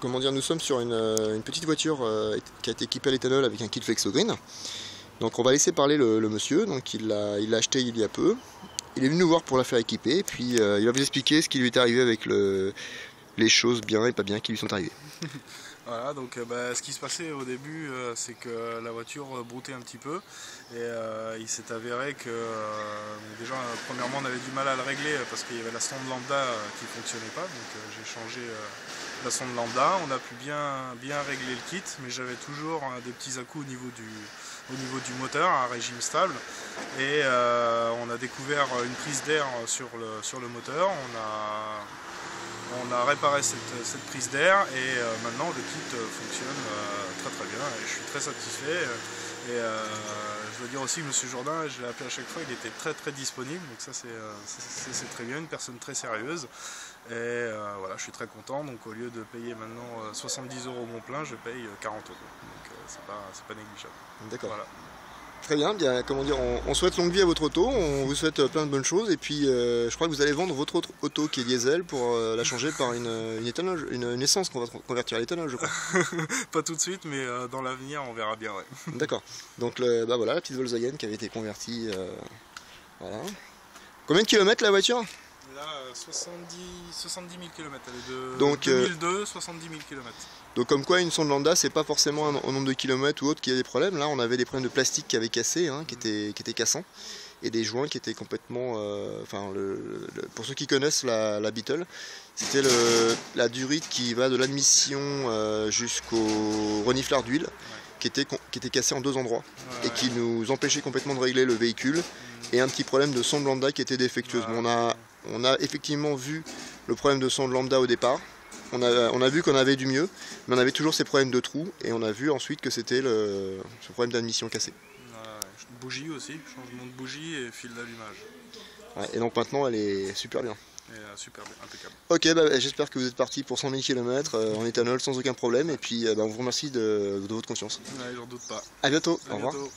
comment dire, nous sommes sur une petite voiture qui a été équipée à l'éthanol avec un kit Flexo Green. Donc on va laisser parler le monsieur, donc il l'a acheté il y a peu. Il est venu nous voir pour la faire équiper, et puis il va vous expliquer ce qui lui est arrivé avec les choses bien et pas bien qui lui sont arrivées. Voilà, donc ce qui se passait au début, c'est que la voiture broutait un petit peu et il s'est avéré que déjà premièrement on avait du mal à le régler parce qu'il y avait la sonde lambda qui ne fonctionnait pas, donc j'ai changé la sonde lambda. On a pu bien régler le kit, mais j'avais toujours des petits à-coups au niveau du moteur à régime stable, et on a découvert une prise d'air sur le moteur. On a réparé cette prise d'air et maintenant le kit fonctionne très bien et je suis très satisfait. Et je dois dire aussi que M. Jourdain, je l'ai appelé à chaque fois, il était très disponible, donc ça c'est très bien, une personne très sérieuse. Et voilà, je suis très content, donc au lieu de payer maintenant 70 € mon plein, je paye 40 €. Donc c'est pas négligeable. D'accord. Voilà. Très bien, bien, comment dire, on souhaite longue vie à votre auto, on vous souhaite plein de bonnes choses, et puis je crois que vous allez vendre votre autre auto qui est diesel pour la changer par une essence qu'on va convertir à l'éthanol, je crois. Pas tout de suite, mais dans l'avenir on verra bien, ouais. D'accord, donc voilà, la petite Volkswagen qui avait été convertie, voilà. Combien de kilomètres la voiture? Là, 70 000 km, elle est de donc, 2002, 70 000 km. Donc comme quoi une sonde lambda c'est pas forcément au nombre de kilomètres ou autre qu'il y a des problèmes. Là on avait des problèmes de plastique qui avaient cassé, qui étaient cassants, et des joints qui étaient complètement... pour ceux qui connaissent la Beetle, c'était la durite qui va de l'admission jusqu'au reniflard d'huile, qui était cassé en deux endroits, et qui nous empêchait complètement de régler le véhicule, et un petit problème de sonde lambda qui était défectueuse. On a effectivement vu le problème de sonde lambda au départ. On a vu qu'on avait du mieux, mais on avait toujours ces problèmes de trous, et on a vu ensuite que c'était ce problème d'admission cassé. Bougie aussi, changement de bougie et fil d'allumage. Ouais, et donc maintenant elle est super bien. Super bien, impeccable. Ok, j'espère que vous êtes parti pour 100 000 km en éthanol sans aucun problème, et puis on vous remercie de votre confiance. Ouais, j'en doute pas. À bientôt, au revoir. Bientôt.